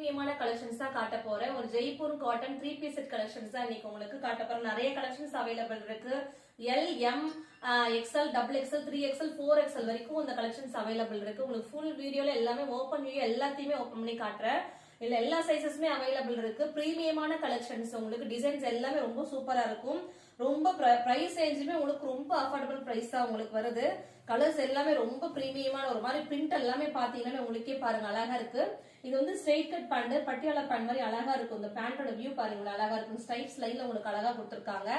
பிரீமியமான collections தான் காட்ட போறேன். ஒரு Jaipur cotton 3 piece set collections தான் இன்னைக்கு உங்களுக்கு காட்ட போறேன். நிறைய கலெக்ஷன்ஸ் அவைலபிள் இருக்கு. L, M, XL, double XL, 3XL, 4XL வரைக்கும் இந்த கலெக்ஷன்ஸ் அவைலபிள் இருக்கு. உங்களுக்கு ஃபுல் வீடியோல எல்லாமே ஓபன் வியூ எல்லாத்தையுமே ஓபன் பண்ணி காட்டுறேன். இல்ல எல்லா சைசஸுமே அவைலபிள் இருக்கு. பிரீமியமான கலெக்ஷன்ஸ், உங்களுக்கு டிசைன்ஸ் எல்லாமே ரொம்ப சூப்பரா இருக்கும். ரொம்ப பிரைஸ் ரேஞ்சுமே உங்களுக்கு ரொம்ப அஃபோர்டபிள் பிரைஸ் தான் உங்களுக்கு வருது. கலர்ஸ் எல்லாமே ரொம்ப பிரீமியமான ஒரு மாதிரி பிரிண்ட் எல்லாமே பாத்தீங்கன்னா உங்களுக்கே பாருங்க அழகா இருக்கு. இது வந்து straight cut pant, Patiala pant மாதிரி அழகா இருக்கும். இந்த பேண்டோட வியூ பாருங்க அழகா இருக்கும். ஸ்ட்ரைப்ஸ் லைன்ல உங்களுக்கு அழகா கொடுத்திருக்காங்க.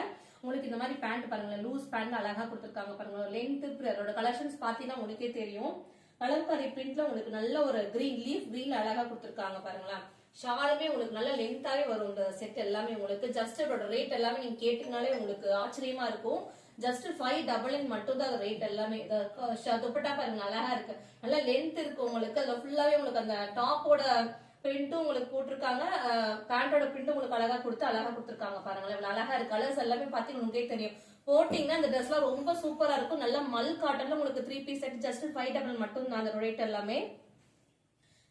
உங்களுக்கு இந்த மாதிரி பேண்ட் பாருங்க, லூஸ் பேண்ட் அழகா கொடுத்திருக்காங்க பாருங்க. லென்த் அதோட கலெக்ஷன்ஸ் பாத்தீங்கன்னா உங்களுக்கே தெரியும். கலம்காரி பிரிண்ட்ல உங்களுக்கு நல்ல ஒரு கிரீன் லீஃப் கிரீன் அழகா கொடுத்திருக்காங்க பாருங்களா. ஷாலுமே உங்களுக்கு நல்ல லென்த்தாவே வரும். இந்த செட் எல்லாமே உங்களுக்கு ஜஸ்ட் அதோட ரேட் எல்லாமே நீங்க கேட்டீங்கனாலே உங்களுக்கு ஆச்சரியமா இருக்கும். ஜஸ்ட் 599 மட்டும் தான் ரேட் எல்லாமே. துப்பட்டா பாருங்க அழகா இருக்கு, நல்ல லென்த் இருக்கு உங்களுக்கு. அதுல ஃபுல்லாவே உங்களுக்கு அந்த டாப்போட பிரிண்ட்டும் உங்களுக்கு போட்டிருக்காங்க, பேண்டோட பிரிண்ட்டும் உங்களுக்கு அழகா கொடுத்து அழகா கொடுத்திருக்காங்க பாருங்களேன். அழகா இருக்கு. கலர்ஸ் எல்லாமே பாத்தீங்கன்னா உங்களுக்கே தெரியும். போட்டீங்கன்னா இந்த ட்ரெஸ் எல்லாம் ரொம்ப சூப்பரா இருக்கும். நல்ல மல் காட்டன்ல உங்களுக்கு 3 பீஸ் செட் ஜஸ்ட் 599 மட்டும் தான் அந்த ரேட் எல்லாமே.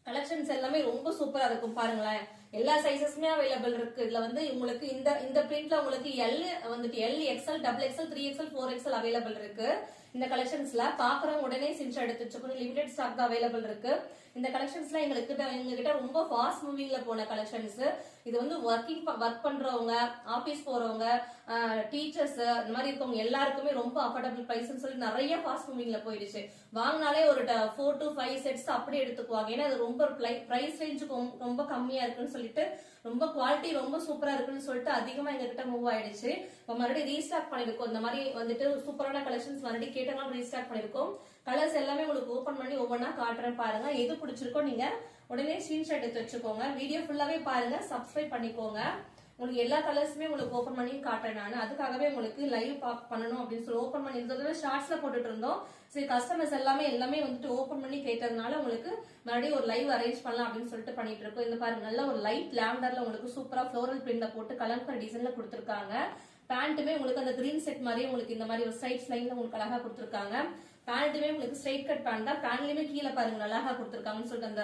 கலெக்ஷன்ஸ் எல்லாமே ரொம்ப சூப்பரா இருக்கும் பாருங்களேன். எல்லா சைசஸுமே அவைலபிள் இருக்கு. இதுல வந்து உங்களுக்கு இந்த பிரிண்ட்ல உங்களுக்கு எல் வந்துட்டு L, XL, double XL, 3XL, 4XL available இருக்கு. இந்த கலெக்ஷன்ஸ்ல பாக்குறவங்க உடனே ஸ்கிரீன்ஷாட் எடுத்து வச்சுக்கணும். லிமிடெட் ஸ்டாக் தான் அவைலபிள் இருக்கு. இந்த கலெக்ஷன்ஸ்ல எங்ககிட்ட ரொம்ப ஃபாஸ்ட் மூவிங்ல போன கலெக்ஷன்ஸ். இது வந்து ஒர்க் பண்றவங்க, ஆபீஸ் போறவங்க, டீச்சர்ஸ் இந்த மாதிரி இருக்கவங்க எல்லாருக்குமே ரொம்ப அஃபோர்டபிள் பிரைஸ் சொல்லி நிறைய ஃபாஸ்ட் மூவிங்ல போயிடுச்சு. வாங்கினாலே ஒரு 4 to 5 செட்ஸ் அப்படியே எடுத்துக்குவாங்க. ஏன்னா அது ரொம்ப பிரைஸ் ரேஞ்சுக்கு ரொம்ப கம்மியா இருக்குன்னு சொல்லிட்டு, ரொம்ப குவாலிட்டி ரொம்ப சூப்பரா இருக்குன்னு சொல்லிட்டு அதிகமா எங்ககிட்ட மூவ் ஆயிடுச்சு. இப்ப மறுபடியும் ரீஸ்டாக் பண்ணிருக்கோம். இந்த மாதிரி வந்துட்டு சூப்பரான கலெக்ஷன்ஸ் மறுபடியும் கேட்டனால ரீஸ்டாக் பண்ணிருக்கோம். கலர்ஸ் எல்லாமே உங்களுக்கு ஓபன் பண்ணி ஒவ்வொன்னா காட்டுறேன் பாருங்க. எது பிடிச்சிருக்கோ நீங்க உடனே ஸ்கிரீன்ஷாட் எடுத்து வச்சுக்கோங்க. வீடியோ ஃபுல்லாவே பாருங்க, சப்ஸ்கிரைப் பண்ணிக்கோங்க. உங்களுக்கு எல்லா கலர்ஸுமே உங்களுக்கு ஓபன் பண்ணி காட்டுறேன் நான். அதுக்காகவே உங்களுக்கு லைவ் பண்ணணும் அப்படின்னு சொல்லி ஓபன் பண்ணி இருந்தது ஷார்ட்ஸ்ல போட்டுட்டு இருந்தோம். சரி, கஸ்டமர்ஸ் எல்லாமே வந்துட்டு ஓபன் பண்ணி கேட்டதுனால உங்களுக்கு மறுபடியும் ஒரு லைவ் அரேஞ்ச் பண்ணலாம் அப்படின்னு சொல்லிட்டு பண்ணிட்டு இருக்கோம். இந்த பாருங்க நல்ல ஒரு லைட் லாவெண்டர்ல உங்களுக்கு சூப்பரா ஃப்ளோரல் பிரிண்ட்ல போட்டு கலம்கரி டிசைன்ல கொடுத்திருக்காங்க. பேண்ட்டுமே உங்களுக்கு அந்த கிரீன் செட் மாதிரி உங்களுக்கு இந்த மாதிரி ஒரு ஸ்ட்ரைப்ஸ் லைன்ல உங்களுக்கு அழகா கொடுத்திருக்காங்க. பேண்ட்டுமே உங்களுக்கு ஸ்ட்ரைட் கட் பேண்ட் தான். பேண்ட்லயுமே கீழே பாருங்க அழகா கொடுத்திருக்காங்கன்னு சொல்லிட்டு அந்த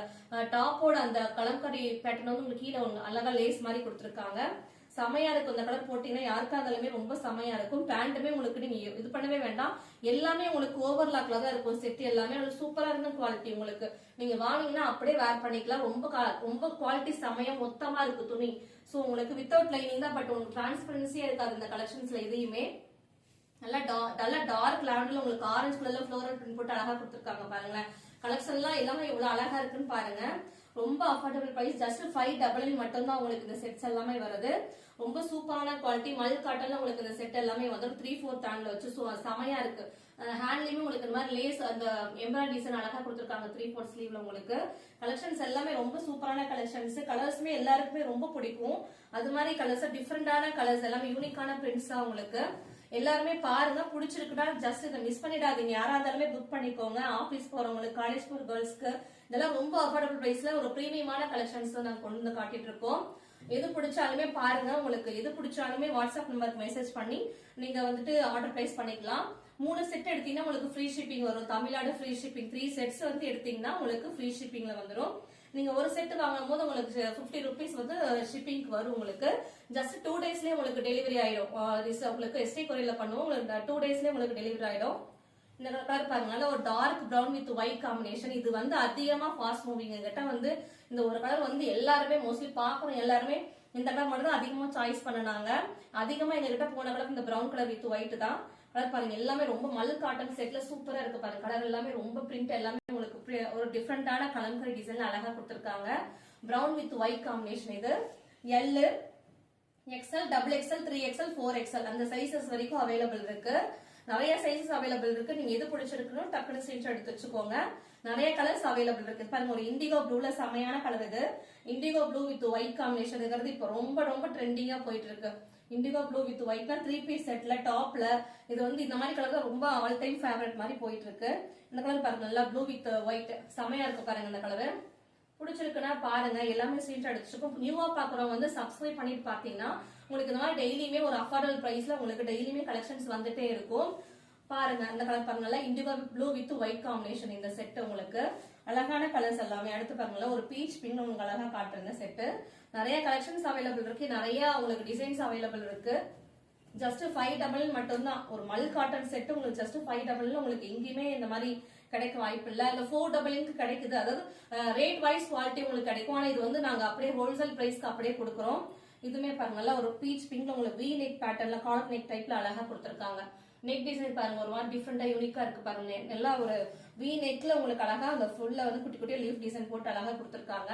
டாப்போட அந்த கலம்கரி பேட்டர்ன் வந்து உங்களுக்கு கீழே அழகா லேஸ் மாதிரி கொடுத்திருக்காங்க. செமையா இருக்கும். இந்த கலர் போட்டீங்கன்னா யாருக்கா இருந்தாலுமே ரொம்ப செமையா இருக்கும். பேண்ட்டுமே உங்களுக்கு நீங்க இது பண்ணவே வேண்டாம், எல்லாமே உங்களுக்கு ஓவர்லாக்ல தான் இருக்கும். செட் எல்லாமே சூப்பரா இருக்கும் குவாலிட்டி. உங்களுக்கு நீங்க வாங்கினீங்கன்னா அப்படியே வேர் பண்ணிக்கலாம். ரொம்ப குவாலிட்டி செமையா மொத்தமா இருக்கு துணி. சோ உங்களுக்கு வித்தவுட் லைனிங் தான், பட் உங்களுக்கு டிரான்ஸ்பரன்சியா இருக்காது இந்த கலெக்ஷன்ஸ்ல எதையுமே. நல்லா டார்க் லாவெண்டர்ல உங்களுக்கு ஆரஞ்சு கலர்ல ஃப்ளோரல் பிரிண்ட் போட்டு அழகா கொடுத்திருக்காங்க பாருங்களேன். கலெக்ஷன் எல்லாம் எல்லாமே எவ்வளவு அழகா இருக்குன்னு பாருங்க. ரொம்ப அஃபோர்டபிள் பிரைஸ், ஜஸ்ட் 599 மட்டும் தான் உங்களுக்கு இந்த செட்ஸ் எல்லாமே வருது. ரொம்ப சூப்பரான குவாலிட்டி மல் காட்டன்ல உங்களுக்கு இந்த செட் எல்லாமே வந்து 3/4 ஹேண்ட்ல வச்சு செமையா இருக்கு. ஹேண்ட்லயுமே உங்களுக்கு இந்த மாதிரி லேஸ் அந்த எம்ப்ராய்டரி டிசைன் அழகா கொடுத்திருக்காங்க 3/4 ஸ்லீவ்ல. உங்களுக்கு கலெக்ஷன்ஸ் எல்லாமே ரொம்ப சூப்பரான கலெக்ஷன்ஸ். கலர்ஸுமே எல்லாருக்குமே ரொம்ப பிடிக்கும். அது மாதிரி கலர்ஸ் டிஃப்ரெண்டான கலர்ஸ் எல்லாமே யூனிக்கான பிரிண்ட்ஸ் தான் உங்களுக்கு. எல்லாருமே பாருங்க, பிடிச்சிருக்குன்னா ஜஸ்ட் இதை மிஸ் பண்ணிடாதீங்க. யாரா இருந்தாலுமே புக் பண்ணிக்கோங்க. ஆபீஸ் போறவங்களுக்கு, காலேஜ் போற கேர்ள்ஸ்க்கு இதெல்லாம் ரொம்ப அஃபோர்டபிள் பிரைஸ்ல ஒரு பிரீமியமான கலெக்ஷன்ஸ் நாங்க கொண்டு வந்து காட்டிட்டு இருக்கோம். எது பிடிச்சாலுமே பாருங்க. உங்களுக்கு எது பிடிச்சாலுமே வாட்ஸ்அப் நம்பருக்கு மெசேஜ் பண்ணி நீங்க வந்துட்டு ஆர்டர் பிளேஸ் பண்ணிக்கலாம். 3 செட் எடுத்தீங்கன்னா உங்களுக்கு ஃப்ரீ ஷிப்பிங் வரும். Tamil Nadu free shipping. 3 செட்ஸ் வந்து எடுத்தீங்கன்னா உங்களுக்கு ஃப்ரீ ஷிப்பிங்ல வந்துடும். நீங்க ஒரு செட் வாங்கும் போது உங்களுக்கு 50 ருபீஸ் வந்து ஷிப்பிங்க்கு வரும். உங்களுக்கு ஜஸ்ட் 2 டேஸ்லயே உங்களுக்கு டெலிவரி ஆயிடும். உங்களுக்கு எஸ்டி கொரியர்ல பண்ணுவோம். உங்களுக்கு 2 டேஸ்லயே உங்களுக்கு டெலிவரி ஆயிடும். இந்த கலர் பாருங்க, நல்ல ஒரு dark brown with white combination. இது வந்து அதிகமா ஃபாஸ்ட் மூவிங். கிட்ட வந்து இந்த ஒரு கலர் வந்து எல்லாருமே மோஸ்ட்லி பாக்குறோம். எல்லாருமே இந்த கலர் மட்டும் தான் அதிகமா சாய்ஸ் பண்ணனாங்க. அதிகமா எங்க கிட்ட போன கலர் இந்த பிரவுன் கலர் வித் ஒயிட் தான். கலர் பாருங்க எல்லாமே ரொம்ப மல் காட்டன் செட்ல சூப்பரா இருக்கு பாருங்க. கலர் எல்லாமே ரொம்ப பிரிண்ட் எல்லாமே உங்களுக்கு ஒரு டிஃப்ரெண்டான கலம்கரி டிசைன்ல அழகா கொடுத்திருக்காங்க. Brown with white combination. இது L, XL, double XL, 3XL, 4XL அந்த சைசஸ் வரைக்கும் அவைலபிள் இருக்கு. நிறைய சைசஸ் அவைலபிள் இருக்கு. நீங்க எது பிடிச்சிருக்கணும் டக்குனு ஸ்கிரீன்ஷாட் எடுத்து வச்சுக்கோங்க. நிறைய கலர்ஸ் அவைலபிள் இருக்கு. பாருங்க ஒரு இண்டிகோ ப்ளூல செமையான கலர். இது indigo blue with white combination இப்ப ரொம்ப ட்ரெண்டிங்கா போயிட்டு இருக்கு. இண்டிகோ ப்ளூ வித் ஒயிட்னா 3 பீஸ் செட்ல டாப்ல இது வந்து இந்த மாதிரி கலர் தான் ரொம்ப ஆல் டைம் ஃபேவரட் மாதிரி போயிட்டு இருக்கு. இந்த கலர் பாருங்க, நல்லா ப்ளூ வித் ஒயிட் செமையா இருக்கு பாருங்க. இந்த கலர் பிடிச்சிருக்குன்னா பாருங்க, எல்லாமே ஸ்கிரீன்ஷாட் எடுத்துருக்கோம். நியூவா பாக்குறவங்க வந்து சப்ஸ்கிரைப் பண்ணிட்டு பாத்தீங்கன்னா உங்களுக்கு இந்த மாதிரி டெய்லியுமே ஒரு அஃபோர்டபிள் பிரைஸ்ல உங்களுக்கு டெய்லியுமே கலெக்ஷன்ஸ் வந்துட்டே இருக்கும். பாருங்க அந்த கலர் பாருங்க, indigo blue with white combination இந்த செட் உங்களுக்கு அழகான கலர்ஸ் எல்லாமே. அடுத்து பாருங்களேன், ஒரு பீச் பிங்க் உங்களுக்கு அழகா காட்டுறேன் செட்டு. நிறைய கலெக்ஷன்ஸ் அவைலபிள் இருக்கு, நிறைய உங்களுக்கு டிசைன்ஸ் அவைலபிள் இருக்கு. ஜஸ்ட் 500 மட்டும்தான். ஒரு மல் காட்டன் செட் உங்களுக்கு ஜஸ்ட் 500 உங்களுக்கு எங்கேயுமே இந்த மாதிரி கிடைக்க வாய்ப்பு இல்ல. இல்ல 400 கிடைக்குது. அதாவது ரேட் வைஸ் குவாலிட்டி உங்களுக்கு கிடைக்கும். ஆனா இது வந்து நாங்க அப்படியே ஹோல்சேல் பிரைஸ்க்கு அப்படியே கொடுக்குறோம். இதுமே பாருங்க, நல்லா ஒரு பீச் பிங்க்ல உங்களுக்கு வி நெக் பேட்டர்ன்ல காலர் நெக் டைப்ல அழகா கொடுத்துருக்காங்க. நெக் டிசைன் பாருங்க, ஒரு மாதிரி டிஃப்ரெண்டா யூனிக்கா இருக்கு பாருங்க. நல்லா ஒரு வி நெக்ல உங்களுக்கு அழகா அந்த ஃபுல்ல வந்து குட்டி குட்டியா லீஃப் டிசைன் போட்டு அழகா கொடுத்துருக்காங்க.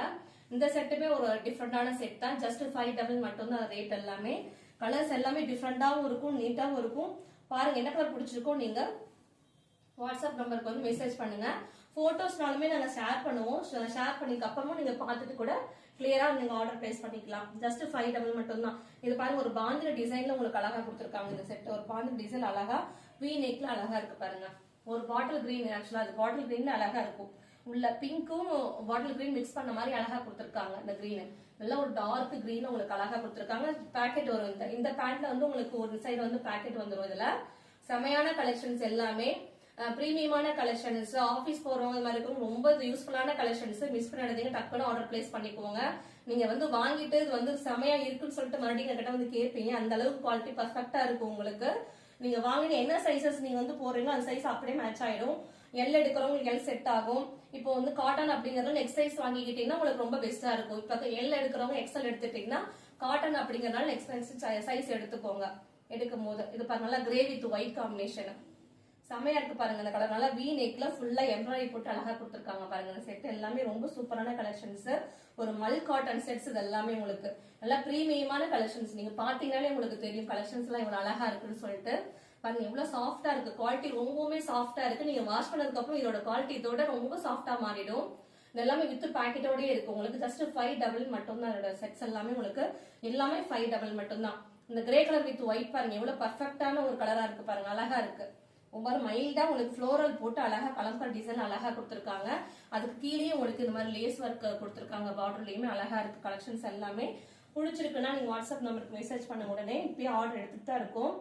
இந்த செட்டுமே ஒரு டிஃப்ரெண்டான செட் தான். ஜஸ்ட் 500 மட்டும் தான் ரேட். எல்லாமே கலர்ஸ் எல்லாமே டிஃப்ரெண்டாவும் இருக்கும், நீட்டாவும் இருக்கும். பாருங்க என்ன கலர் பிடிச்சிருக்கோ நீங்க வாட்ஸ்அப் நம்பருக்கு வந்து மெசேஜ் பண்ணுங்க. போட்டோஸ்னாலுமே நாங்க ஷேர் பண்ணுவோம். ஷேர் பண்ணிக்க அப்புறமும் நீங்க பார்த்துட்டு கூட கிளியரா நீங்க ஆர்டர் பிளேஸ் பண்ணிக்கலாம். ஜஸ்ட் 500 மட்டும் தான். இது பாருங்க, ஒரு பாந்திர டிசைன்ல உங்களுக்கு அழகா கொடுத்துருக்காங்க இந்த செட். ஒரு பாந்திர டிசைன் அழகா வி நெக்ல அழகா இருக்கு பாருங்க. ஒரு பாட்டில் கிரீன், ஆக்சுவலா அது பாட்டில் கிரீன்ல அழகா இருக்கும். உள்ள பிங்க்கும் பாட்டில் கிரீன் மிக்ஸ் பண்ண மாதிரி அழகா கொடுத்துருக்காங்க. இந்த கிரீன் நல்ல ஒரு டார்க் கிரீன் உங்களுக்கு அழகா கொடுத்துருக்காங்க. பேக்கெட் வரும். இந்த பேண்ட்ல வந்து உங்களுக்கு ஒரு சைடு வந்து பேக்கெட் வந்துடும். இதுல செமையான கலெக்ஷன்ஸ் எல்லாமே பிரீமியமான கலெக்ஷன்ஸ். ஆபீஸ் போறவங்க மாதிரி இருக்கும், ரொம்ப யூஸ்ஃபுல்லான கலெக்ஷன்ஸ். மிஸ் பண்ணாதீங்க, டக்குனு ஆர்டர் பிளேஸ் பண்ணிக்கோங்க. நீங்க வந்து வாங்கிட்டு இது வந்து செமையா இருக்குன்னு சொல்லிட்டு மறுபடியும் என்கிட்ட வந்து கேட்பீங்க. அந்த அளவுக்கு குவாலிட்டி பர்ஃபெக்டா இருக்கும் உங்களுக்கு. நீங்க வாங்கின என்ன சைசஸ் நீங்க வந்து போடுறீங்களோ அந்த சைஸ் அப்படியே மேட்ச் ஆயிடும். எல் எடுக்கிறவங்களுக்கு எல் செட் ஆகும். இப்போ வந்து காட்டன் அப்படிங்கறது நெக்ஸ்ட் சைஸ் வாங்கிக்கிட்டீங்கன்னா உங்களுக்கு ரொம்ப பெஸ்டா இருக்கும். இப்போ எல் எடுக்கிறவங்க எக்ஸ்எல் எடுத்துட்டீங்கன்னா காட்டன் அப்படிங்கறதுனால நெக்ஸ்ட் சைஸ் எடுத்துக்கோங்க. எடுக்கும் போது இது பாருங்க, நல்லா கிரே வித் ஒயிட் காம்பினேஷன் செமையா இருக்கு பாருங்க. இந்த கலர் நல்லா வி நெக்ல ஃபுல்லா எம்ப்ராய்டரி போட்டு அழகா கொடுத்துருக்காங்க பாருங்க. இந்த செட் எல்லாமே ரொம்ப சூப்பரான கலெக்ஷன்ஸ். ஒரு மல் காட்டன் செட்ஸ். இது எல்லாமே உங்களுக்கு நல்லா பிரீமியமான கலெக்ஷன்ஸ். நீங்க பாத்தீங்கன்னாலே உங்களுக்கு தெரியும் கலெக்ஷன்ஸ் எல்லாம் இவ்வளவு அழகா இருக்குன்னு சொல்லிட்டு. பாருங்க எவ்வளவு சாஃப்டா இருக்கு, குவாலிட்டி ரொம்பவுமே சாஃப்டா இருக்கு. நீங்க வாஷ் பண்ணதுக்கு அப்புறம் இதோட குவாலிட்டி இதோட ரொம்ப சாஃப்டா மாறிடும். இது எல்லாமே வித் பாக்கெட்டோடய இருக்கு. உங்களுக்கு ஜஸ்ட் 500 மட்டும் தான். இதோட செட்ஸ் எல்லாமே உங்களுக்கு எல்லாமே 500 மட்டும் தான். இந்த கிரே கலர் வித் ஒயிட் பாருங்க எவ்வளவு பர்ஃபெக்டான ஒரு கலரா இருக்கு பாருங்க, அழகா இருக்கு. ரொம்ப மைல்டா உங்களுக்கு ஃப்ளோரல் போட்டு அழகா கலம்கல் டிசைன் அழகா கொடுத்துருக்காங்க. அதுக்கு கீழே உங்களுக்கு இந்த மாதிரி லேஸ் ஒர்க் கொடுத்துருக்காங்க. பார்டர்லயுமே அழகா இருக்கு. கலெக்ஷன்ஸ் எல்லாமே பிடிச்சிருக்குன்னா நீங்க வாட்ஸ்அப் நம்பருக்கு மெசேஜ் பண்ண உடனே இப்பயே ஆர்டர் எடுத்துட்டு தான் இருக்கும்.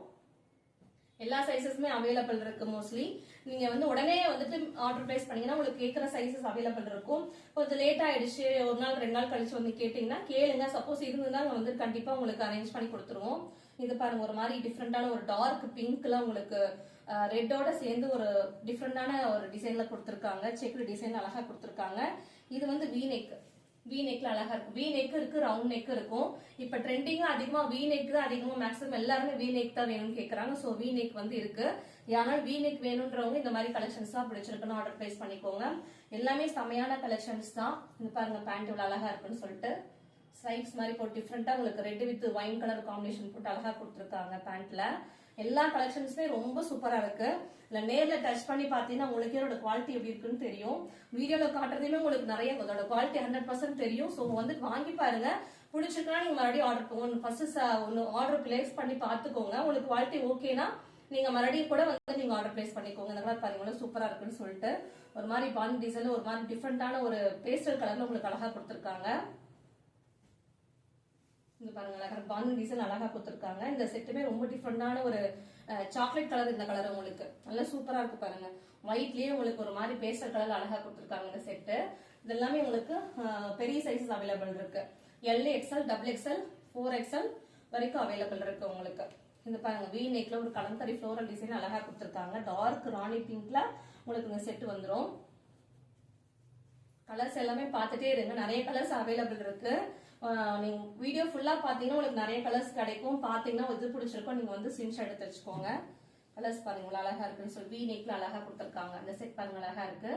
எல்லா சைசஸுமே அவைலபிள் இருக்கு. மோஸ்ட்லி நீங்க வந்து உடனே வந்துட்டு ஆர்டர் பிளேஸ் பண்ணீங்கன்னா உங்களுக்கு கேட்கிற சைசஸ் அவைலபிள் இருக்கும். கொஞ்சம் லேட் ஆயிடுச்சு, ஒரு நாள் 2 நாள் கழிச்சு வந்து கேட்டீங்கன்னா கேளுங்க. சப்போஸ் இருந்ததுன்னா வந்து கண்டிப்பா உங்களுக்கு அரேஞ்ச் பண்ணி கொடுத்துருவோம். இது பாருங்க, ஒரு மாதிரி டிஃப்ரெண்டான ஒரு டார்க் பிங்க்ல உங்களுக்கு ரெட்டோட சேர்ந்து ஒரு டிஃப்ரெண்டான ஒரு டிசைன்ல கொடுத்துருக்காங்க. செக் டிசைன் அழகா கொடுத்துருக்காங்க. இது வந்து வி நெக். வி நெக்ல அழகா இருக்கு. வி நெக் இருக்கு, ரவுண்ட் நெக் இருக்கும். இப்ப ட்ரெண்டிங்கா அதிகமா வி நெக் தான் அதிகமா, மேக்ஸிமம் எல்லாருமே வி நெக் தான் வேணும்னு கேக்குறாங்க. சோ வி நெக் வந்து இருக்கு. யாரால வி நெக் வேணும்ன்றவங்க இந்த மாதிரி கலெக்ஷன்ஸ் தான் பிடிச்சிருக்குன்னு ஆர்டர் பிளேஸ் பண்ணிக்கோங்க. எல்லாமே செமையான கலெக்ஷன்ஸ் தான். இது பாருங்க, பேண்ட் இவ்வளவு அழகா இருக்குன்னு சொல்லிட்டு ஸ்ட்ரைப்ஸ் மாதிரி போட்டு டிஃப்ரெண்டா உங்களுக்கு red with wine colour combination போட்டு அழகா கொடுத்துருக்காங்க பேண்ட்ல. எல்லா கலெக்ஷன்ஸுமே ரொம்ப சூப்பரா இருக்கு. இல்ல நேர்ல டச் பண்ணி பாத்தீங்கன்னா உங்களுக்கு இதோட குவாலிட்டி எப்படி இருக்குன்னு தெரியும். வீடியோல காட்டுறதுமே உங்களுக்கு நிறைய அதோட குவாலிட்டி 100% தெரியும். சோ வந்து வாங்கி பாருங்க. பிடிச்சிருக்கா நீங்க மறுபடியும் ஆர்டர் பண்ணுங்க. ஃபர்ஸ்ட் ஒன்னு ஆர்டர் பிளேஸ் பண்ணி பாத்துக்கோங்க. உங்களுக்கு குவாலிட்டி ஓகேனா நீங்க மறுபடியும் கூட வந்து நீங்க ஆர்டர் பிளேஸ் பண்ணிக்கோங்க. இந்த மாதிரி பாருங்க சூப்பரா இருக்குன்னு சொல்லிட்டு ஒரு மாதிரி பான் டிசைன் ஒரு மாதிரி டிஃப்ரெண்டான ஒரு பேஸ்டல் கலர்ல உங்களுக்கு அழகா கொடுத்துருக்காங்க. இங்க பாருங்க, பான் டிசைன் அழகா கொடுத்துருக்காங்க. இந்த செட்டுமே ரொம்ப டிஃப்ரெண்டான ஒரு சாக்லேட் கலர். இந்த கலர் உங்களுக்கு நல்லா சூப்பரா இருக்கு பாருங்க. ஒயிட்லயே உங்களுக்கு ஒரு மாதிரி பேஸ்டல் கலர் அழகா கொடுத்துருக்காங்க இந்த செட்டு. இது எல்லாமே உங்களுக்கு பெரிய சைஸஸ் அவைலபிள் இருக்கு. L XL, double XL, 4XL வரைக்கும் அவைலபிள் இருக்கு உங்களுக்கு. இந்த பாருங்க, வி நெக்ல ஒரு கலம்கரி ஃப்ளோரல் டிசைன் அழகா கொடுத்துருக்காங்க. டார்க் ராணி பிங்க்ல உங்களுக்கு இந்த செட் வந்துடும். கலர்ஸ் எல்லாமே பார்த்துட்டே இருங்க, நிறைய கலர்ஸ் அவைலபிள் இருக்கு. நீங்க வீடியோ ஃபுல்லா பாத்தீங்கன்னா உங்களுக்கு நிறைய கலர்ஸ் கிடைக்கும். பாத்தீங்கன்னா எது பிடிச்சிருக்கோ நீங்க வந்து ஸ்கிரீன்ஷாட் எடுத்து வச்சுக்கோங்க. கலர்ஸ் பாருங்க அழகா இருக்குன்னு சொல்லி வி நெக்ல அழகா கொடுத்துருக்காங்க. அந்த செட் பாருங்க அழகா இருக்கு.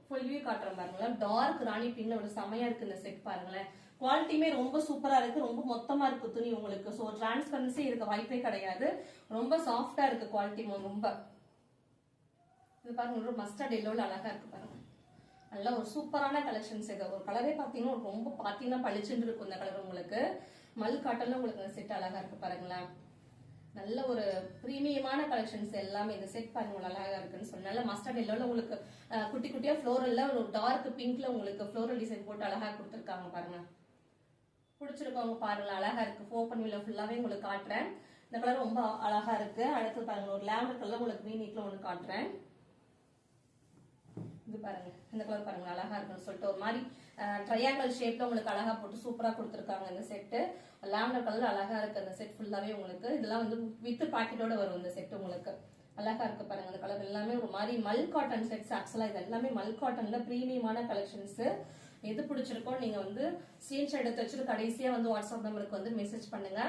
ஃபுல் வியூ காட்டுறேன் பாருங்களேன். டார்க் ராணி பிங்க்ல ஒரு செமையா இருக்கு இந்த செட் பாருங்களேன். குவாலிட்டியுமே ரொம்ப சூப்பரா இருக்கு. ரொம்ப மொத்தமா இருக்கு துணி உங்களுக்கு. ஸோ டிரான்ஸ்பரன்சி இருக்க வாய்ப்பே கிடையாது. ரொம்ப சாஃப்டா இருக்கு குவாலிட்டி ரொம்ப. இது பாருங்க, ஒரு மஸ்டர்ட் எல்லோல அழகா இருக்கு பாருங்க. நல்ல ஒரு சூப்பரான கலெக்ஷன்ஸ். இது ஒரு கலரே பாத்தீங்கன்னா ரொம்ப பாத்தீங்கன்னா பளிச்சுன்னு இருக்கும் இந்த கலர் உங்களுக்கு. மல் காட்டன்ல உங்களுக்கு இந்த செட் அழகா இருக்கு பாருங்களேன். நல்ல ஒரு பிரீமியமான கலெக்ஷன்ஸ் எல்லாமே. இந்த செட் பாருங்க அழகா இருக்குன்னு சொல்லி நல்ல மஸ்டர்ட் எல்லோல உங்களுக்கு குட்டி குட்டியா ஃப்ளோரல்ல ஒரு டார்க் பிங்க்ல உங்களுக்கு ஃப்ளோரல் டிசைன் போட்டு அழகா கொடுத்துருக்காங்க பாருங்க. பிடிச்சிருக்கவங்க பாருங்க, அழகா இருக்கு. ஓப்பன் வியூல ஃபுல்லாவே உங்களுக்கு காட்டுறேன். இந்த கலர் ரொம்ப அழகா இருக்கு. அடுத்து பாருங்க, ஒரு லாவெண்டர் கலர் உங்களுக்கு வி நெக்ல ஒன்று காட்டுறேன். இது பாருங்க, இந்த கலர் பாருங்க அழகா இருக்குன்னு சொல்லிட்டு ஒரு மாதிரி ட்ரையாங்கல் ஷேப்ல உங்களுக்கு அழகா போட்டு சூப்பரா கொடுத்துருக்காங்க. இந்த செட்டு லாவெண்டர் கலர் அழகா இருக்கு. அந்த செட் ஃபுல்லாவே உங்களுக்கு இதெல்லாம் வந்து வித் பாக்கெட்டோட வரும். இந்த செட் உங்களுக்கு அழகா இருக்கு பாருங்க. அந்த கலர் எல்லாமே ஒரு மாதிரி மல் காட்டன் செட்ஸ். ஆக்சுவலா இது எல்லாமே மல் காட்டன்ல பிரீமியமான கலெக்ஷன்ஸ். எது பிடிச்சிருக்கோ நீங்க வந்து ஸ்கிரீன்ஷாட் எடுத்து வச்சுட்டு கடைசியா வந்து வாட்ஸ்அப் நம்பருக்கு வந்து மெசேஜ் பண்ணுங்க.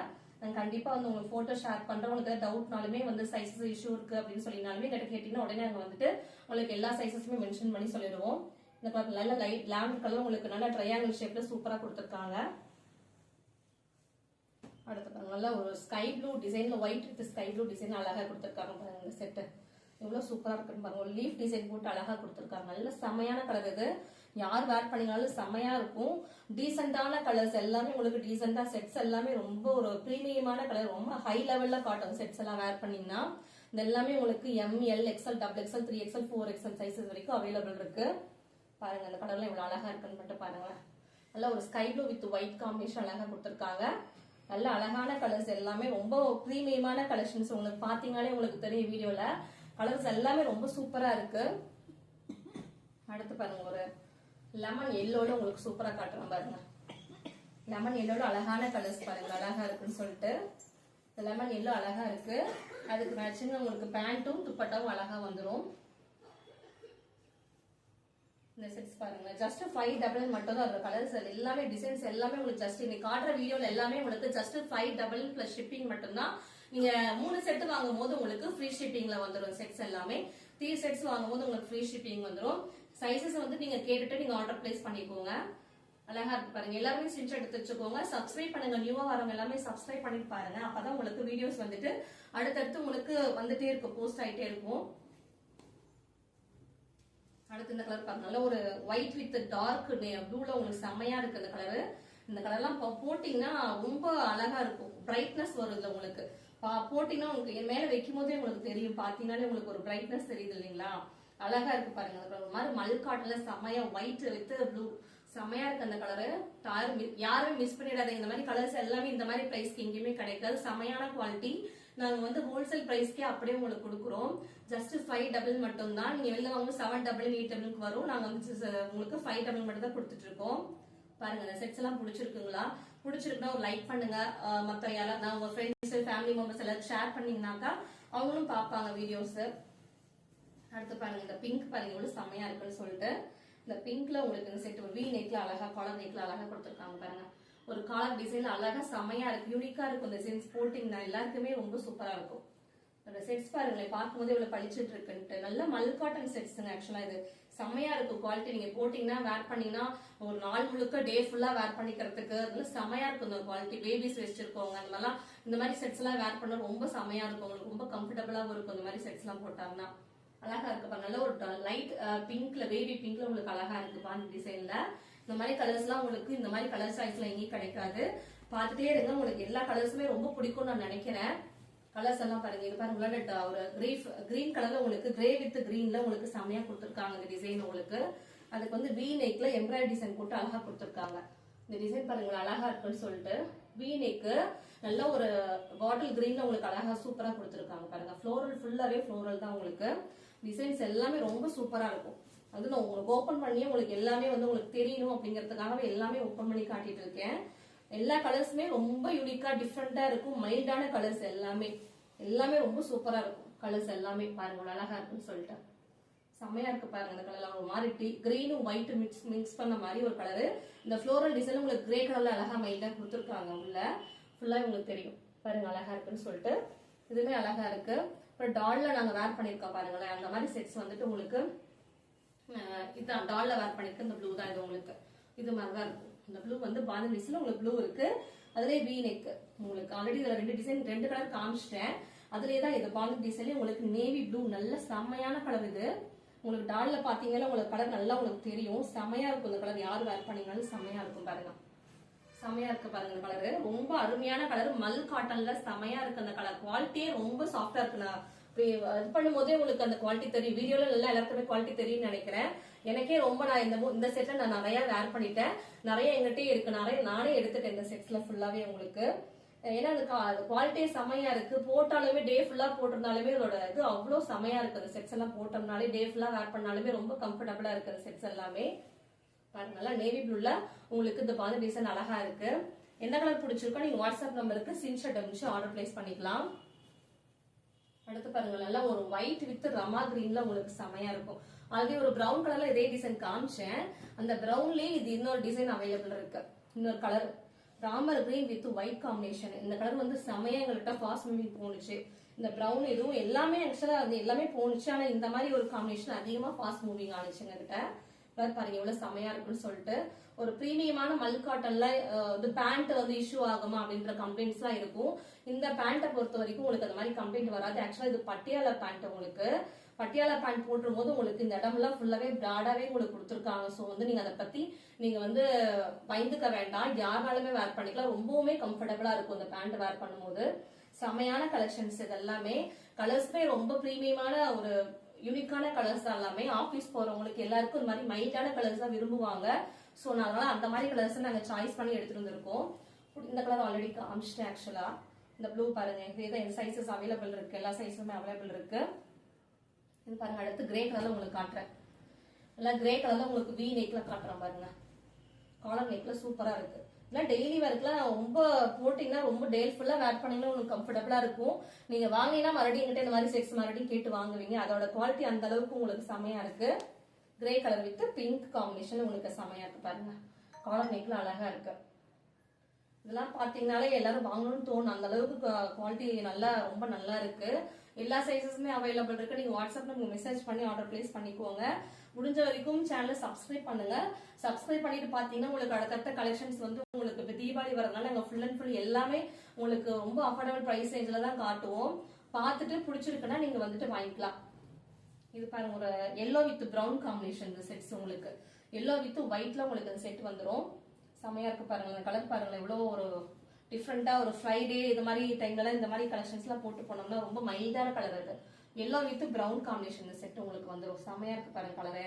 நான் கண்டிப்பா வந்து உங்களுக்கு போட்டோ ஷேர் பண்றேன். உங்களுக்கு டவுட்னாலுமே வந்து சைஸஸ் இஷ்யூ இருக்கு அப்படின்னு சொல்லினாலுமே கிட்ட கேட்டீங்கன்னா உடனே நாங்க வந்துட்டு உங்களுக்கு எல்லா சைஸஸுமே மென்ஷன் பண்ணி சொல்லிடுவோம். இந்த கலர் நல்ல லைட் லாவெண்டர் கலர் உங்களுக்கு நல்ல ட்ரையாங்கிள் ஷேப்ல சூப்பரா கொடுத்துருக்காங்க. அடுத்து பாருங்க நல்ல ஒரு ஸ்கை ப்ளூ டிசைன்ல white with sky blue design அழகா கொடுத்துருக்காங்க பாருங்க. இந்த செட்டு எவ்வளவு சூப்பரா இருக்குன்னு பாருங்க. ஒரு லீஃப் டிசைன் போட்டு அழகா கொடுத்துருக்காங்க. நல்ல செமையான கலர் இது. யார் வேர் பண்ணினாலும் செமையா இருக்கும். டீசென்டான கலர்ஸ் எல்லாமே உங்களுக்கு டீசென்டா செட்ஸ் எல்லாமே ரொம்ப ஒரு பிரீமியமான கலர். ரொம்ப ஹை லெவல்ல காட்டன் செட்ஸ் எல்லாம் வேர் பண்ணீங்கன்னா இது எல்லாமே உங்களுக்கு ML XL XXL 3XL 4XL sizes வரைக்கும் அவைலபிள் இருக்கு. பாருங்க அந்த கலர்ல இவ்வளவு அழகா இருக்குன்னு மட்டும் பாருங்க. நல்ல ஒரு sky blue with white combination அழகா கொடுத்துருக்காங்க. நல்ல அழகான கலர்ஸ் எல்லாமே ரொம்ப பிரீமியமான கலெக்ஷன்ஸ். உங்களுக்கு பாத்தீங்கன்னாலே உங்களுக்கு தெரியும் வீடியோல கலர்ஸ் எல்லாமே ரொம்ப சூப்பரா இருக்கு. அடுத்து பாருங்க ஒரு லெமன் எல்லோட உங்களுக்கு சூப்பரா காட்டுறேன் பாருங்க. லெமன் எல்லோட அழகான கலர்ஸ் பாருங்க அழகா இருக்குன்னு சொல்லிட்டு லெமன் எல்லோ அழகா இருக்கு. அதுக்கு மேட்சிங் உங்களுக்கு பேண்ட்டும் துப்பட்டாவும் அழகா வந்துடும். இந்த செட்ஸ் பாருங்க ஜஸ்ட் 599 மட்டும் தான் இருக்கு. கலர்ஸ் எல்லாமே டிசைன்ஸ் எல்லாமே உங்களுக்கு ஜஸ்ட் இன்னைக்கு காட்டுற வீடியோல எல்லாமே உங்களுக்கு ஜஸ்ட் 599 பிளஸ் ஷிப்பிங் மட்டும் தான். நீங்க 3 செட் வாங்கும் போது உங்களுக்கு ஃப்ரீ ஷிப்பிங்ல வந்துடும். செட்ஸ் எல்லாமே 3 செட்ஸ் வாங்கும் போது உங்களுக்கு ஃப்ரீ ஷிப்பிங் வந்துடும். சைஸஸ் வந்து நீங்க கேட்டுட்டு நீங்க ஆர்டர் பிளேஸ் பண்ணிக்கோங்க. அழகா இருக்கு பாருங்க. எல்லாருமே ஸ்கிரீன்ஷாட் எடுத்து வச்சுக்கோங்க. சப்ஸ்கிரைப் பண்ணுங்க. நியூவா வரவங்க எல்லாமே சப்ஸ்கிரைப் பண்ணி பாருங்க. அப்பதான் உங்களுக்கு வீடியோஸ் வந்துட்டு அடுத்தடுத்து உங்களுக்கு வந்துட்டே இருக்கும், போஸ்ட் ஆயிட்டே இருக்கும். அடுத்து இந்த கலர் பாருங்க. நல்ல ஒரு ஒயிட் வித் டார்க் ப்ளூல உங்களுக்கு செம்மையா இருக்கு இந்த கலரு. இந்த கலர்லாம் போட்டீங்கன்னா ரொம்ப அழகா இருக்கும். பிரைட்னஸ் வருது உங்களுக்கு. போட்டீங்கன்னா உங்களுக்கு மேல வைக்கும் போதே உங்களுக்கு தெரியும். பாத்தீங்கன்னாலே உங்களுக்கு ஒரு பிரைட்னஸ் தெரியுது இல்லைங்களா? அழகா இருக்கு பாருங்க. ஒரு மாதிரி மல் காட்டன்ல செம்மையா ஒயிட் வித் ப்ளூ செம்மையா இருக்கு அந்த கலரு. யாருமே மிஸ் பண்ணிடாதீங்க. இந்த மாதிரி கலர்ஸ் எல்லாமே இந்த மாதிரி பிரைஸ்க்கு எங்கேயுமே கிடைக்காது. செம்மையான குவாலிட்டி. நாங்க வந்து ஹோல்சேல் பிரைஸ்க்கே அப்படியே உங்களுக்கு கொடுக்குறோம். ஜஸ்ட் 599 மட்டும் தான். நீங்க வெளில வாங்க 799 899 வரும். நாங்க வந்து உங்களுக்கு 599 மட்டும் தான் கொடுத்துட்டு இருக்கோம். பாருங்க இந்த செட்ஸ் எல்லாம் பிடிச்சிருக்குங்களா? பிடிச்சிருக்குன்னா ஒரு லைக் பண்ணுங்க. மத்த யாராவது உங்க ஃப்ரெண்ட்ஸ் ஃபேமிலி மெம்பர்ஸ் எல்லாரும் ஷேர் பண்ணீங்கன்னாக்கா அவங்களும் பார்ப்பாங்க வீடியோஸ். அடுத்து பாருங்க இந்த பிங்க் பாருங்க எவ்வளவு செம்மையா இருக்குன்னு சொல்லிட்டு இந்த பிங்க்ல உங்களுக்கு இந்த செட் வி நெக்ல அழகா காலர் நெக்ல அழகா கொடுத்துருக்காங்க பாருங்க. ஒரு காலர் டிசைன்ல அழகா செம்மையா இருக்கு. யூனிக்கா இருக்கும். இந்த சென்ஸ் போட்டிங்கன்னா எல்லாருக்குமே ரொம்ப சூப்பரா இருக்கும். இந்த செட்ஸ் பாருங்களேன் பார்க்கும்போது இவ்வளவு பளிச்சிட்டு இருக்குன்ட்டு நல்ல மல் காட்டன் செட்ஸ்ங்க. ஆக்சுவலா இது செம்மையா இருக்கும் குவாலிட்டி. நீங்க போட்டீங்கன்னா வேர் பண்ணீங்கன்னா ஒரு நாள் முழுக்க டே ஃபுல்லா வேர் பண்ணிக்கிறதுக்கு அதனால செம்மையா இருக்கும் இந்த குவாலிட்டி. பேபிஸ் வச்சிருக்கவங்க அந்த மாதிரிலாம் இந்த மாதிரி செட்ஸ் எல்லாம் வேர் பண்ண ரொம்ப செம்மையா இருக்கும். உங்களுக்கு ரொம்ப கம்ஃபர்டபுளாவும் இருக்கும் இந்த மாதிரி செட்ஸ் எல்லாம் போட்டாங்கன்னா. அழகா இருக்கு. நல்ல ஒரு லைட் பிங்க்ல பேபி பிங்க்ல உங்களுக்கு அழகா இருக்கு பாருங்க டிசைன்ல. இந்த மாதிரி கலர்ஸ் எல்லாம் உங்களுக்கு இந்த மாதிரி கலர் சாய்ஸ்ல எங்கேயும் கிடைக்காது. பார்த்துட்டே இருங்க. உங்களுக்கு எல்லா கலர்ஸுமே ரொம்ப பிடிக்கும் நான் நினைக்கிறேன். கலர்ஸ் எல்லாம் பாருங்க. இது பாருங்க ஒரு கிரீன் கலர்ல உங்களுக்கு கிரே வித் கிரீன்ல உங்களுக்கு செம்மையா கொடுத்துருக்காங்க இந்த டிசைன். உங்களுக்கு அதுக்கு வந்து வி நெக்ல எம்ப்ராய்டரி டிசைன் போட்டு அழகா கொடுத்துருக்காங்க. இந்த டிசைன் பாருங்க அழகா இருக்குன்னு சொல்லிட்டு வி நெக்கு நல்ல ஒரு பாட்டில் கிரீன்ல உங்களுக்கு அழகா சூப்பரா கொடுத்துருக்காங்க பாருங்க. ஃப்ளோரல் ஃபுல்லாவே ஃப்ளோரல் தான் உங்களுக்கு. டிசைன்ஸ் எல்லாமே ரொம்ப சூப்பரா இருக்கும். அது நான் உங்களுக்கு ஓபன் பண்ணியே உங்களுக்கு எல்லாமே வந்து உங்களுக்கு தெரியணும் அப்படிங்கறதுக்காகவே எல்லாமே ஓபன் பண்ணி காட்டிட்டு இருக்கேன். எல்லா கலர்ஸுமே ரொம்ப யூனிக்கா டிஃப்ரெண்டா இருக்கும். மைல்டான கலர்ஸ் எல்லாமே ரொம்ப சூப்பரா இருக்கும். கலர்ஸ் எல்லாமே பாருங்க அழகா இருக்குன்னு சொல்லிட்டு செம்மையா இருக்கு பாருங்க. இந்த கலர்ல ஒரு மாதிரி கிரீனும் ஒயிட் மிக்ஸ் பண்ண மாதிரி ஒரு கலரு. இந்த ஃப்ளோரல் டிசைன் உங்களுக்கு கிரே கலர்ல அழகா மைல்டா கொடுத்துருக்காங்க. உள்ள ஃபுல்லா உங்களுக்கு தெரியும் பாருங்க அழகா இருக்குன்னு சொல்லிட்டு இதுவுமே அழகா இருக்கு. அப்புறம் டால்ல நாங்க வேர் பண்ணிருக்கோம் பாருங்களேன். அந்த மாதிரி செட்ஸ் வந்துட்டு உங்களுக்கு இதான் டால்ல வேர் பண்ணிருக்க இந்த ப்ளூ தான். இது உங்களுக்கு இது மாதிரிதான் இருக்கும். இந்த ப்ளூ வந்து பாந்தினிஸ்ல உங்களுக்கு ப்ளூ இருக்கு. அதுலயே வி நெக் உங்களுக்கு ஆல்ரெடி இதுல 2 டிசைன் 2 கலர் காமிச்சிட்டேன். அதுலயே தான் இது பாந்தினி டிசைன்ல உங்களுக்கு நேவி ப்ளூ நல்ல செம்மையான கலர். இது உங்களுக்கு டால்ல பாத்தீங்கன்னா உங்களுக்கு கலர் நல்லா உங்களுக்கு தெரியும். செம்மையா இருக்கும் இந்த கலர். யாரு வேர் பண்ணீங்கன்னாலும் செம்மையா இருக்கும் பாருங்க. செம்மையா இருக்கு பாருங்க இந்த கலரு. ரொம்ப அருமையான கலர். மல் காட்டன்ல செம்மையா இருக்கு அந்த கலர். குவாலிட்டியே ரொம்ப சாஃப்டா இருக்கு. நான் இது பண்ணும் போதே உங்களுக்கு அந்த குவாலிட்டி தெரியும். வீடியோல நல்லா எல்லாருக்குமே குவாலிட்டி தெரியும்னு நினைக்கிறேன். எனக்கே ரொம்ப நான் இந்த செட்ல நான் நிறைய வேர் பண்ணிட்டேன். நிறைய எங்கிட்டே இருக்கு. நானே எடுத்துட்டேன் இந்த செட்ஸ்ல ஃபுல்லாவே உங்களுக்கு. ஏன்னா அது குவாலிட்டியே செமையா இருக்கு. போட்டாலுமே டே ஃபுல்லா போட்டிருந்தாலுமே இதோட இது அவ்வளவு செமையா இருக்கு. செட்ஸ் எல்லாம் போட்டோம்னாலே டே ஃபுல்லா வேர் பண்ணாலுமே ரொம்ப கம்ஃபர்டபுளா இருக்கு செட்ஸ் எல்லாமே. பாருங்க நல்லா நேவி ப்ளூல உங்களுக்கு இந்த பாதி டிசைன் அழகா இருக்கு. எந்த கலர் பிடிச்சிருக்கோ நீங்க வாட்ஸ்அப் நம்பருக்கு ஸ்கிரீன்ஷாட் அனுப்பிச்சு ஆர்டர் பிளேஸ் பண்ணிக்கலாம். அடுத்து பாருங்க நல்லா ஒரு ஒயிட் வித் ரமா கிரீன்ல உங்களுக்கு செமையா இருக்கும். ஆல்ரெடி ஒரு பிரவுன் கலர்ல இதே டிசைன் காமிச்சேன். அந்த பிரவுன்லயே இது இன்னொரு டிசைன் அவைலபிள் இருக்கு. இன்னொரு colour Ramar green with white combination. இந்த கலர் வந்து செமையா எங்கள்கிட்ட ஃபாஸ்ட் மூவிங் போனுச்சு. இந்த பிரவுன் இதுவும் எல்லாமே ஆக்சுவலா அது எல்லாமே போனுச்சு. ஆனா இந்த மாதிரி ஒரு காம்பினேஷன் அதிகமா ஃபாஸ்ட் மூவிங் ஆனிச்சு எங்ககிட்ட. பாருங்க எவ்வளவு செமையா இருக்குன்னு சொல்லிட்டு ஒரு பிரீமியமான மல் காட்டன்ல பேண்ட் வந்து இஷ்யூ ஆகுமா அப்படின்ற கம்ப்ளைண்ட்ஸ் எல்லாம் இருக்கும். இந்த பேண்ட்டை பொறுத்த வரைக்கும் உங்களுக்கு அந்த மாதிரி கம்ப்ளைண்ட் வராது. ஆக்சுவலா இது பட்டியாலா பேண்ட். உங்களுக்கு பட்டியாலா பேண்ட் போட்டும் போது உங்களுக்கு இந்த இடம்லாம் ஃபுல்லாவே பிராடாவே உங்களுக்கு கொடுத்துருக்காங்க. ஸோ வந்து நீங்க அதை பத்தி நீங்க வந்து பயந்துக்க வேண்டாம். யாருனாலுமே வேர் பண்ணிக்கலாம். ரொம்பவுமே கம்ஃபர்டபுளா இருக்கும் இந்த பேண்ட் வேர் பண்ணும்போது. செமையான கலெக்ஷன்ஸ் இது எல்லாமே. கலர்ஸ்மே ரொம்ப பிரீமியமான ஒரு யூனிக்கான கலர்ஸ் தான் எல்லாமே. ஆபீஸ் போறவங்களுக்கு எல்லாருக்கும் இந்த மாதிரி மைல்டான கலர்ஸ் தான் விரும்புவாங்க. ஸோ அதனால அந்த மாதிரி கலர்ஸ் நாங்க சாய்ஸ் பண்ணி எடுத்துட்டு வந்திருக்கோம். இந்த கலர் ஆல்ரெடி காமிச்சிட்டேன். ஆக்சுவலா இந்த ப்ளூ பாருங்க, இந்த சைசஸ் அவைலபிள் இருக்கு. எல்லா சைஸுமே அவைலபிள் இருக்கு. இது பாருங்க அடுத்து கிரே கலர்ல உங்களுக்கு காட்டுறேன். நல்லா கிரே கலர்ல உங்களுக்கு வி நெக்ல காட்டுறேன் பாருங்க. காலர் நெக்ல சூப்பரா இருக்கு. இல்லை டெய்லி ஒர்க்லாம் ரொம்ப போட்டீங்கன்னா ரொம்ப டே ஃபுல்லா வேர் பண்ணீங்கன்னா உங்களுக்கு கம்ஃபர்டபுளா இருக்கும். நீங்க வாங்கினா மறுபடியும் எங்கிட்ட இந்த மாதிரி செக்ஸ் மறுபடியும் கேட்டு வாங்குவீங்க. அதோட குவாலிட்டி அந்த அளவுக்கு உங்களுக்கு செமையா இருக்கு. Grey colour with pink combination உங்களுக்கு செமையா இருக்கு பாருங்க. காலர் நெக்ல அழகா இருக்கு. இதெல்லாம் பாத்தீங்கன்னாலே எல்லாரும் வாங்கணும்னு தோணும். அந்த அளவுக்கு குவாலிட்டி நல்லா ரொம்ப நல்லா இருக்கு. எல்லா சைஸஸுமே அவைலபிள் இருக்கு. நீங்க வாட்ஸ்அப்ல நீங்க மெசேஜ் பண்ணி ஆர்டர் பிளேஸ் பண்ணிக்கோங்க. முடிஞ்ச வரைக்கும் சேனலை சப்ஸ்கிரைப் பண்ணுங்க. சப்ஸ்கிரைப் பண்ணிட்டு பாத்தீங்கன்னா உங்களுக்கு அடுத்தடுத்த கலெக்ஷன்ஸ் வந்து உங்களுக்கு இப்போ தீபாவளி வரதுனால நாங்க ஃபுல் அண்ட் ஃபுல் எல்லாமே உங்களுக்கு ரொம்ப அஃபோர்டபுள் பிரைஸ் ரேஞ்சில தான் காட்டுவோம். பார்த்துட்டு பிடிச்சிருக்குன்னா நீங்க வந்துட்டு வாங்கிக்கலாம். இது பாருங்க ஒரு yellow with brown combination sets. உங்களுக்கு எல்லோ வித் ஒயிட்ல உங்களுக்கு இந்த செட் வந்துடும். செமையா இருக்கு பாருங்க. இந்த கலர் பாருங்களேன் எவ்வளவு ஒரு டிஃப்ரெண்டா ஒரு ஃப்ரைடே இது மாதிரி டைம்ல இந்த மாதிரி கலெக்ஷன்ஸ் எல்லாம் போட்டு போனோம்னா ரொம்ப மைல்டான கலர் அது. Yellow with brown combination set உங்களுக்கு வந்துடும். செமையா இருக்கு பாருங்க. கலரு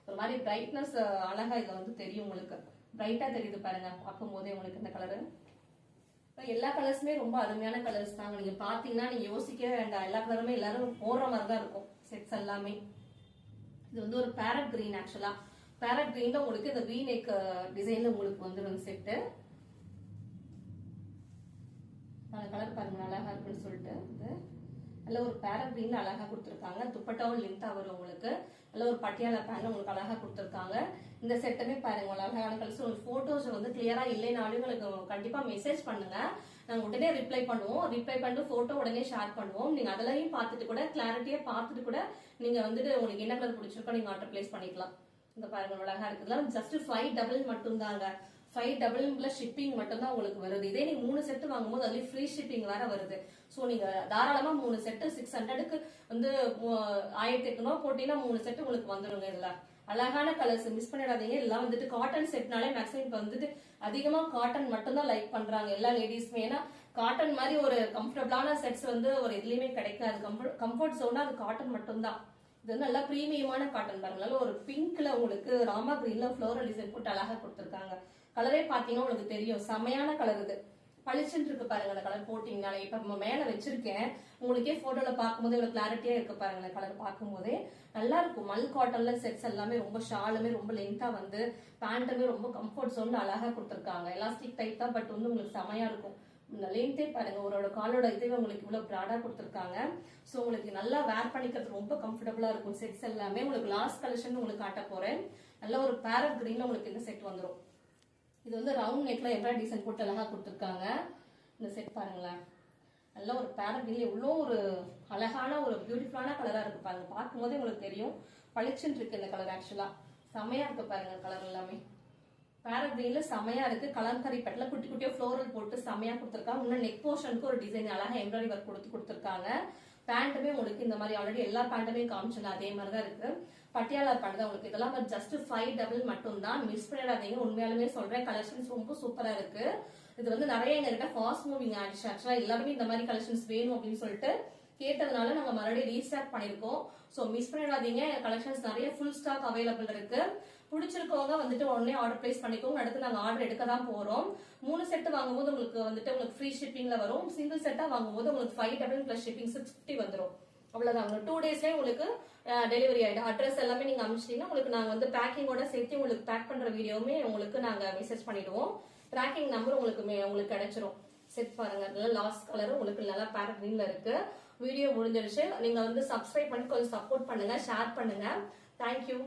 ஒரு மாதிரி பிரைட்னஸ் அழகா இதுல வந்து தெரியும். உங்களுக்கு பிரைட்டா தெரியுது பாருங்க பார்க்கும் போதே உங்களுக்கு இந்த கலரு. எல்லா கலர்ஸுமே ரொம்ப அருமையான கலர்ஸ் தாங்க. நீங்க பாத்தீங்கன்னா நீங்க யோசிக்கவே வேண்டாம். எல்லா கலருமே எல்லாரும் போடுற மாதிரி தான் இருக்கும் செட்ஸ் எல்லாமே. இது வந்து ஒரு பேரட் கிரீன். ஆக்சுவலா பேரட் கிரீன்ல உங்களுக்கு இந்த வி நெக் டிசைன்ல உங்களுக்கு வந்துடும் செட்டு. கலர் பாருங்க அழகா இருக்குன்னு சொல்லிட்டு நல்ல ஒரு பேரட் கிரீன்ல அழகா கொடுத்துருக்காங்க. துப்பட்டாவும் லென்த்தா வரும் உங்களுக்கு. நல்ல ஒரு பட்டியாலா பேண்ட் உங்களுக்கு அழகா கொடுத்துருக்காங்க. இந்த செட்டுமே பாருங்க அழகான கலர்ஸ். உங்களுக்கு போட்டோஸ் வந்து கிளியரா இல்லைனாலும் உங்களுக்கு கண்டிப்பா மெசேஜ் பண்ணுங்க. நாங்க உடனே ரிப்ளை பண்ணுவோம். ரிப்ளை பண்ணிட்டு போட்டோ உடனே ஷேர் பண்ணுவோம். நீங்க அதெல்லாம் பார்த்துட்டு கூட கிளாரிட்டியா பார்த்துட்டு கூட நீங்க வந்துட்டு உங்களுக்கு என்ன கலர் பிடிச்சிருக்கோ நீங்க ஆர்டர் பிளேஸ் பண்ணிக்கலாம். இந்த பாருங்க அழகா இருக்குதுல ஜஸ்ட் 5 மட்டும் தாங்க. 5 ஷிப்பிங் மட்டும் தான் உங்களுக்கு வருது. இதே நீங்க 3 செட் வாங்கும்போது அதுலயும் ஃப்ரீ ஷிப்பிங் வேற வருது. சோ நீங்க தாராளமா 3 செட் 600க்கு வந்து 1800 போட்டீங்கன்னா 3 செட் உங்களுக்கு வந்துருங்க. இதுல அழகான கலர்ஸ் மிஸ் பண்ணிடாதீங்க. எல்லாம் வந்துட்டு காட்டன் செட்னாலே மேக்ஸிமம் இப்ப வந்துட்டு அதிகமா காட்டன் மட்டும் தான் லைக் பண்றாங்க எல்லா லேடிஸ்மே. ஏன்னா காட்டன் மாதிரி ஒரு கம்ஃபர்டபுளான செட்ஸ் வந்து ஒரு எதுலயுமே கிடைக்காது. கம்ஃபர்ட் ஜோனா அது காட்டன் மட்டும் தான். இது வந்து நல்லா பிரீமியமான காட்டன் பாருங்க. நல்ல ஒரு பிங்க்ல உங்களுக்கு ராமா கிரீன்ல ஃப்ளோரல் டிசைன் போட்டு அழகா கொடுத்துருக்காங்க. கலரே பாத்தீங்கன்னா உங்களுக்கு தெரியும் செமையான கலர். இது பளிச்சுன்னு இருக்கு பாருங்க. அந்த கலர் போட்டீங்கனாலே இப்ப மேல வச்சிருக்கேன் உங்களுக்கே போட்டோல பார்க்கும்போது இவ்வளவு கிளாரிட்டியா இருக்கு பாருங்க. அந்த கலர் பார்க்கும் போதே நல்லா இருக்கும். மல் காட்டன்ல செட்ஸ் எல்லாமே ரொம்ப ஷாலுமே ரொம்ப லென்த்தா வந்து பேண்ட்டுமே ரொம்ப கம்ஃபர்ட் ஜோன் அழகா கொடுத்துருக்காங்க. எலாஸ்டிக் டைப் தான் பட் வந்து உங்களுக்கு செமையா இருக்கும். லென்த்தே பாருங்க ஒரு காலோட இதுவே உங்களுக்கு இவ்வளவு பிராடா கொடுத்துருக்காங்க. சோ உங்களுக்கு நல்லா வேர் பண்ணிக்கிறது ரொம்ப கம்ஃபர்டபுளா இருக்கும். செட்ஸ் எல்லாமே உங்களுக்கு லாஸ்ட் கலெக்ஷன் உங்களுக்கு காட்ட போறேன். நல்ல ஒரு பேரட் கிரீன்ல உங்களுக்கு இந்த செட் வந்துடும். இது வந்து ரவுண்ட் நெக்ல எம்ப்ராய்டரி டிசைன் போட்டு அழகா கொடுத்துருக்காங்க. இந்த செட் பாருங்களேன் நல்ல ஒரு பேரட் கிரீன்ல எவ்வளோ ஒரு அழகான ஒரு பியூட்டிஃபுல்லான கலரா இருக்கு பாருங்க. பார்க்கும் போதே உங்களுக்கு தெரியும் பளிச்சுன்னு இருக்கு இந்த கலர். ஆக்சுவலா செமையா இருக்கு பாருங்க கலர் எல்லாமே. பேரட் கிரீன்ல செமையா இருக்கு. கலம்கரி பட்டில குட்டி குட்டியா ஃப்ளோரல் போட்டு செமையா கொடுத்துருக்காங்க. இன்னும் நெக் போர்ஷனுக்கு ஒரு டிசைன் அழகா எம்ப்ராய்டரி ஒர்க் கொடுத்துருக்காங்க. பேண்ட்டுமே உங்களுக்கு இந்த மாதிரி ஆல்ரெடி எல்லா பேண்ட்டுமே காமிச்சல அதே மாதிரிதான் இருக்கு. பட்டியாலா பேண்ட் தான் உங்களுக்கு. இதெல்லாம் ஜஸ்ட் 5 மட்டும் தான். மிஸ் பண்ணிடாதீங்க. உண்மையாலுமே சொல்றேன் கலெக்ஷன்ஸ் ரொம்ப சூப்பரா இருக்கு. இது வந்து நிறைய எங்க கிட்ட ஃபாஸ்ட் மூவிங் ஆயிடுச்சு. ஆக்சுவலா எல்லாருமே இந்த மாதிரி கலெக்ஷன்ஸ் வேணும் அப்படின்னு சொல்லிட்டு கேட்டதுனால நாங்க மறுபடியும் ரீஸ்டாக் பண்ணிருக்கோம். சோ மிஸ் பண்ணிடாதீங்க. கலெக்ஷன்ஸ் நிறைய ஃபுல் ஸ்டாக் அவைலபிள் இருக்கு. பிடிச்சிருக்கவங்க வந்துட்டு உடனே ஆர்டர் பிளேஸ் பண்ணிக்கோங்க. அடுத்து நாங்க ஆர்டர் எடுக்க தான் போறோம். 3 செட் வாங்கும்போது உங்களுக்கு ஃப்ரீ ஷிப்பிங்ல வரும். சிங்கிள் செட்டா வாங்கும்போது உங்களுக்கு 500 பிளஸ் ஷிப்பிங் 650 வந்துடும். அவ்வளவுதான். 2 டேஸ்லயே உங்களுக்கு டெலிவரி ஆயிடும். அட்ரஸ் எல்லாமே நீங்க அனுப்பிச்சிட்டீங்கன்னா உங்களுக்கு நாங்க வந்து பேக்கிங்கோட சேர்த்து உங்களுக்கு பேக் பண்ற வீடியோவுமே உங்களுக்கு நாங்க மெசேஜ் பண்ணிடுவோம். ட்ராக்கிங் நம்பர் உங்களுக்கு கிடைச்சிரும். செட் பாருங்க, நல்ல லாஸ்ட் கலர் உங்களுக்கு நல்லா பேரட் கிரீன்ல இருக்கு. வீடியோ முடிஞ்சிருச்சு. நீங்க வந்து சப்ஸ்கிரைப் பண்ணி கொஞ்சம் சப்போர்ட் பண்ணுங்க, ஷேர் பண்ணுங்க. தேங்க்யூ.